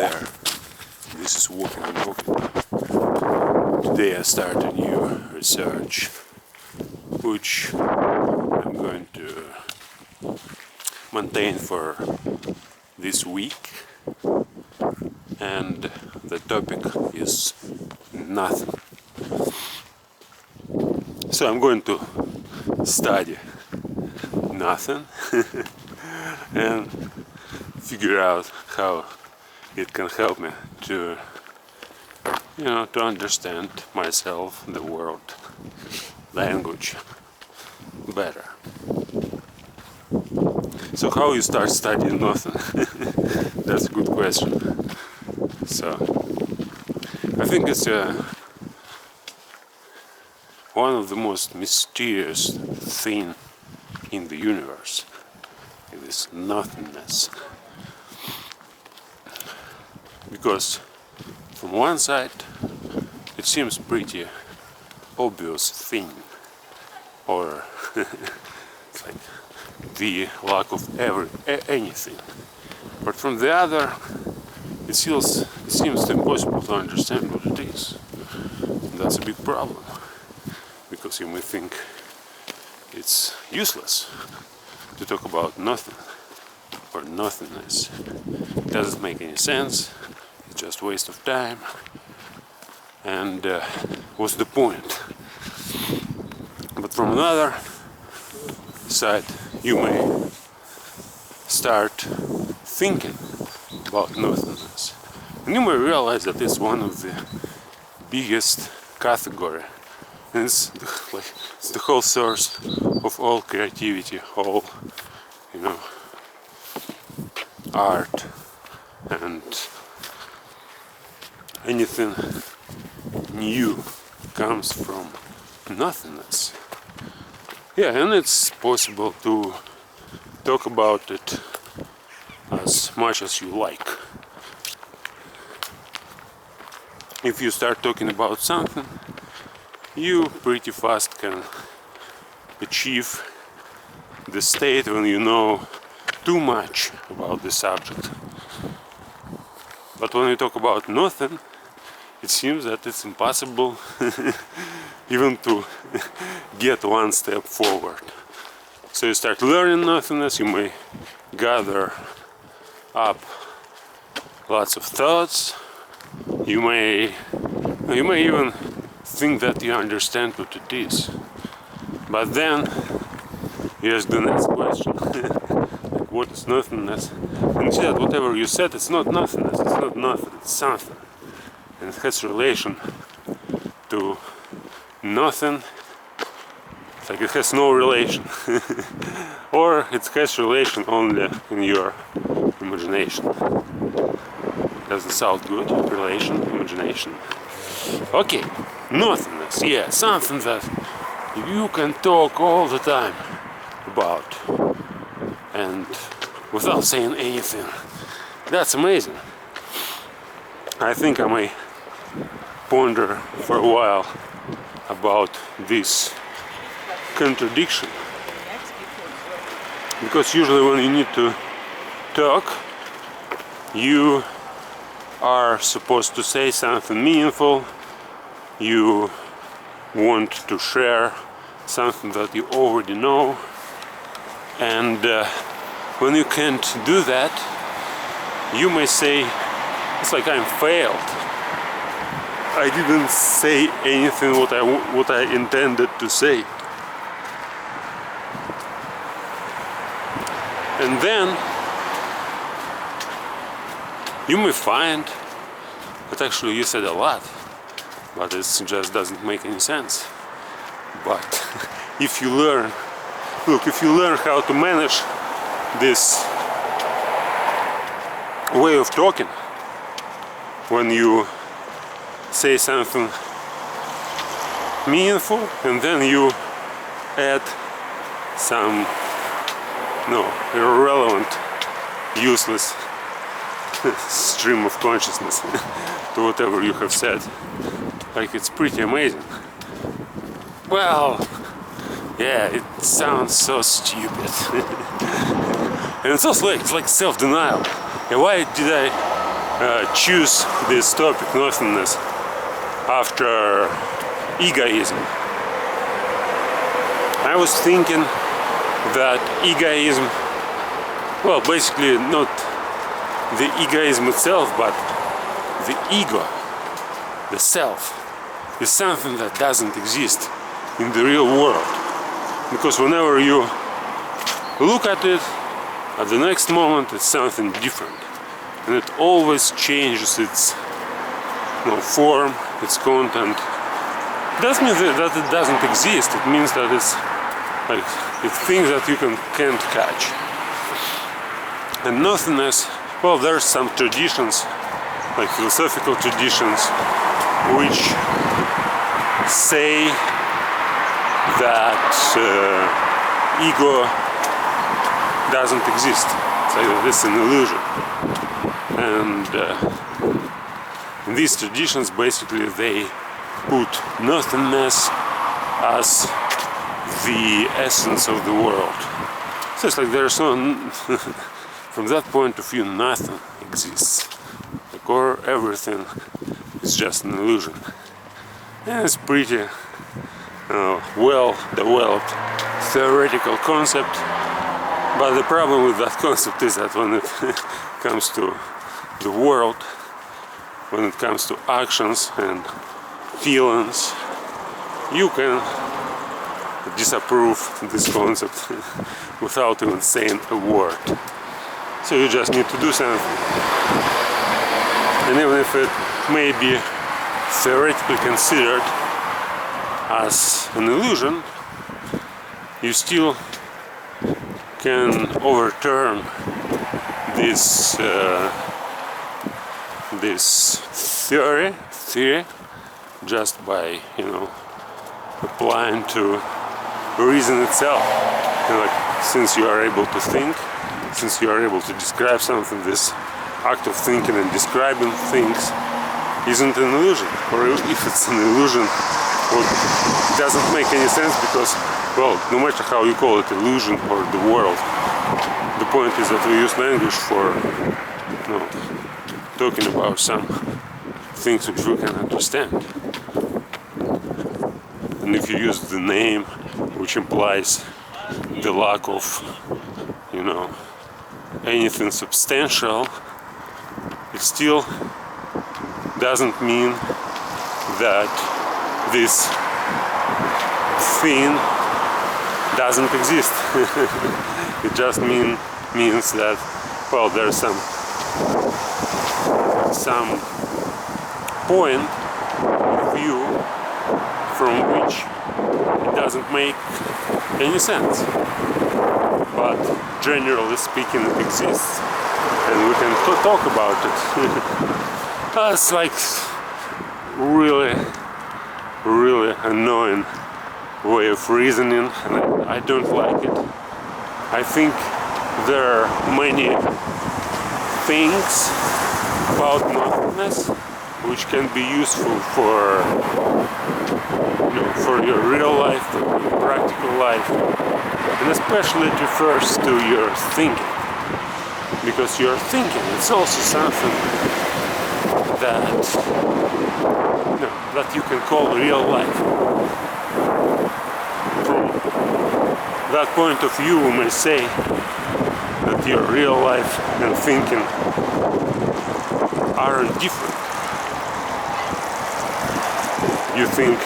there. This is Walking and Talking. Today I start a new research, which I'm going to maintain for this week, and the topic is nothing. So I'm going to study nothing and figure out how it can help me to to understand myself, the world, language better. So how you start studying nothing? That's a good question. So I think it's one of the most mysterious thing in the universe. It is nothingness. Because from one side it seems pretty obvious thing, or it's like the lack of anything. But from the other, it seems impossible to understand what it is. And that's a big problem, because you may think it's useless to talk about nothing or nothingness. It doesn't make any sense. It's just a waste of time. And what's the point? But from another side, you may start thinking about nothingness, and you may realize that it's one of the biggest category, and it's the whole source of all creativity, all art, and anything new comes from nothingness. Yeah, and it's possible to talk about it as much as you like. If you start talking about something, you pretty fast can achieve the state when you know too much about the subject. But when you talk about nothing, it seems that it's impossible even to get one step forward. So you start learning nothingness, you may gather up lots of thoughts, you may even think that you understand what it is. But then here's the next question. What is nothingness? And you see that whatever you said, it's not nothingness, it's not nothing, it's something. And it has relation to nothing. It's like it has no relation. Or it has relation only in your imagination. Doesn't sound good. Relation, imagination. Okay, nothingness, yeah, something that you can talk all the time about and without saying anything. That's amazing. I think I may ponder for a while about this contradiction, because usually when you need to talk, you are supposed to say something meaningful, you want to share something that you already know, and when you can't do that, you may say, it's like I'm failed. I didn't say anything what I intended to say. And then you may find that actually you said a lot, but it just doesn't make any sense. But if you learn how to manage this way of talking, when you say something meaningful and then you add some irrelevant, useless stream of consciousness to whatever you have said, like, it's pretty amazing. Well, yeah, it sounds so stupid. And it's also like self-denial. And why did I choose this topic, nothingness, after egoism. I was thinking that egoism, well, basically not the egoism itself, but the ego, the self, is something that doesn't exist in the real world. Because whenever you look at it, at the next moment it's something different. And it always changes its form, its content. It doesn't mean that it doesn't exist, it means that it's things that you can't catch. And nothingness, well, there's some traditions, like philosophical traditions, which say that ego doesn't exist. It's an illusion. And in these traditions, basically, they put nothingness as the essence of the world. So it's like there's no, from that point of view, nothing exists. Or everything is just an illusion. And it's pretty well developed theoretical concept. But the problem with that concept is that when it comes to the world, when it comes to actions and feelings, you can disapprove this concept without even saying a word. So you just need to do something. And even if it may be theoretically considered as an illusion, you still can overturn this theory just by applying to reason itself. Since you are able to think, since you are able to describe something, this act of thinking and describing things isn't an illusion. Or if it's an illusion, well, it doesn't make any sense because, well, no matter how you call it, illusion or the world, the point is that we use language for talking about some things which we can understand. And if you use the name, which implies the lack of, anything substantial, it still doesn't mean that this thing doesn't exist. It just means that, well, there's some point of view from which it doesn't make any sense. But generally speaking, it exists, and we can talk about it. It's like really annoying way of reasoning, and I don't like it. I think there are many things about nothingness which can be useful for your real life, for your practical life, and especially it refers to your thinking, because your thinking is also something that you can call real life. From that point of view, we may say that your real life and thinking aren't different. You think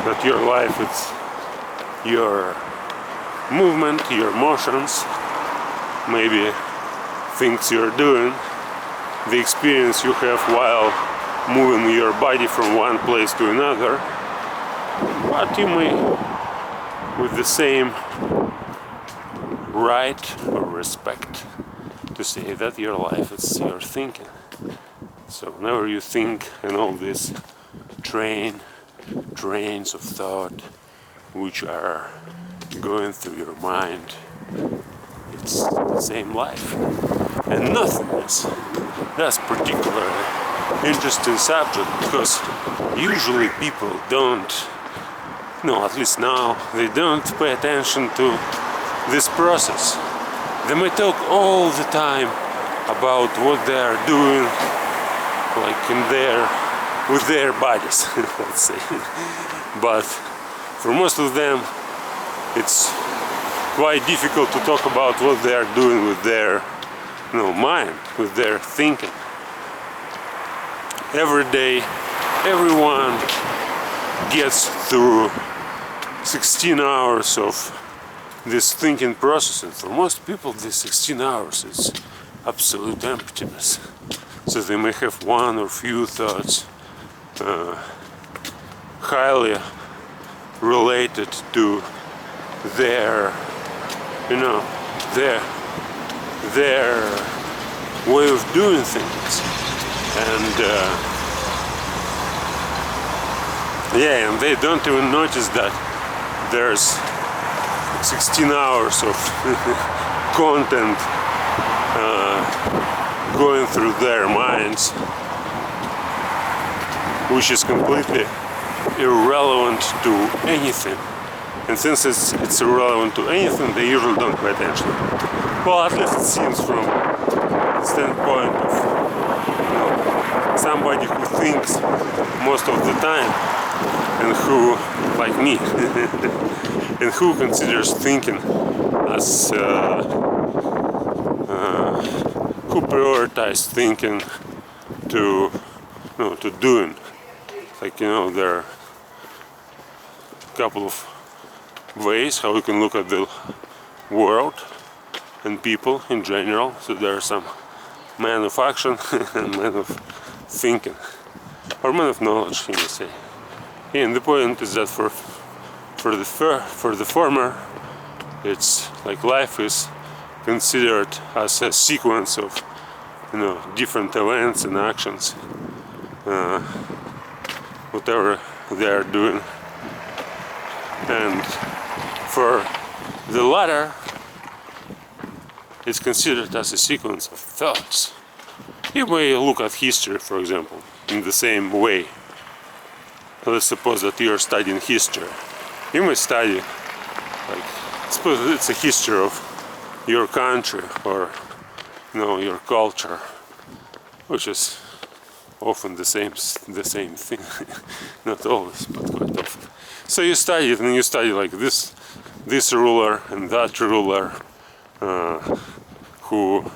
that your life is your movement, your motions, maybe things you're doing, the experience you have while moving your body from one place to another, but you may, with the same right or respect, to say that your life is your thinking. So whenever you think in all these trains of thought which are going through your mind, it's the same life. And nothingness, that's particularly interesting subject, because usually people don't, at least now, they don't pay attention to this process. They may talk all the time about what they are doing, like with their bodies, let's say. But for most of them, it's quite difficult to talk about what they are doing with their mind, with their thinking. Every day, everyone gets through 16 hours of this thinking process, and for most people this 16 hours is absolute emptiness. So they may have one or few thoughts highly related to their way of doing things, and and they don't even notice that there's 16 hours of content going through their minds, which is completely irrelevant to anything. And since it's irrelevant to anything, they usually don't pay attention. Well, at least it seems from the standpoint of somebody who thinks most of the time, and who, like me, and who considers thinking as who prioritize thinking to doing. Like, there are a couple of ways how we can look at the world and people in general. So there are some man of action and man of thinking, or man of knowledge, you may say. And the point is that for the former, it's like life is considered as a sequence of different events and actions, whatever they are doing. And for the latter, it's considered as a sequence of thoughts. You may look at history, for example, in the same way. Let's suppose that you are studying history. You may study, like, suppose it's a history of your country or your culture, which is often the same thing. Not always, but quite often. So you study it, and you study like this ruler and that ruler who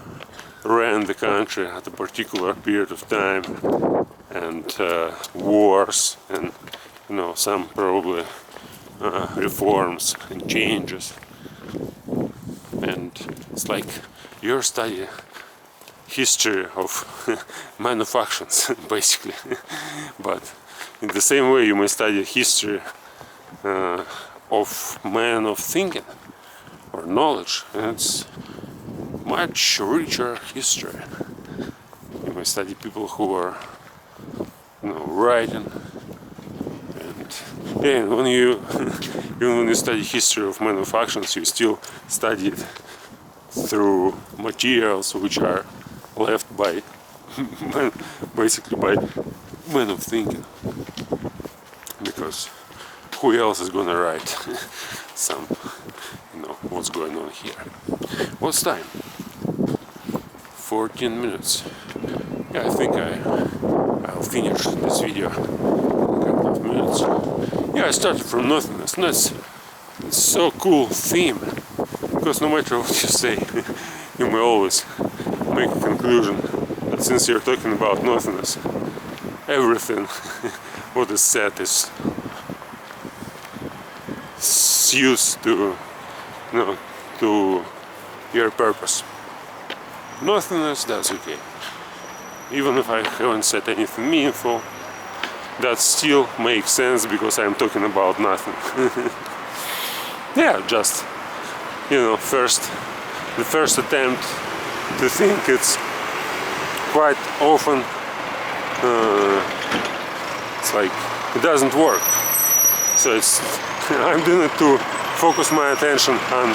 ran the country at a particular period of time, and wars, and some probably reforms and changes. And it's like you're studying history of man of actions, basically. But in the same way, you may study history of man of thinking or knowledge, and it's much richer history. You may study people who are writing, and when you even when you study history of man of actions, you still study it through materials which are left by basically by men of thinking, because who else is gonna write some what's going on here. What's time? 14 minutes. Yeah, I think I'll finish this video in a couple of minutes. Yeah, I started from nothingness. It's so cool theme, because no matter what you say, you may always make a conclusion that since you're talking about nothingness, everything what is said is used to to your purpose. Nothingness, that's okay. Even if I haven't said anything meaningful, that still makes sense because I'm talking about nothing. Yeah, just the first attempt to think, it's quite often it's like it doesn't work. So I'm doing it to focus my attention on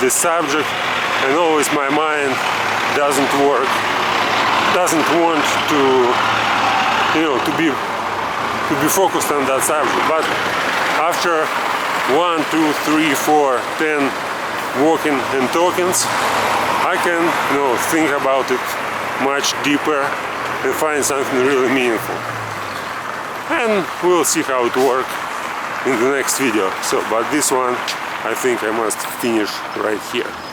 this subject, and always my mind doesn't want to be focused on that subject. But after 1, 2, 3, 4, 10 walking and talkings, I can think about it much deeper and find something really meaningful. And we'll see how it works in the next video. So, but this one I think I must finish right here.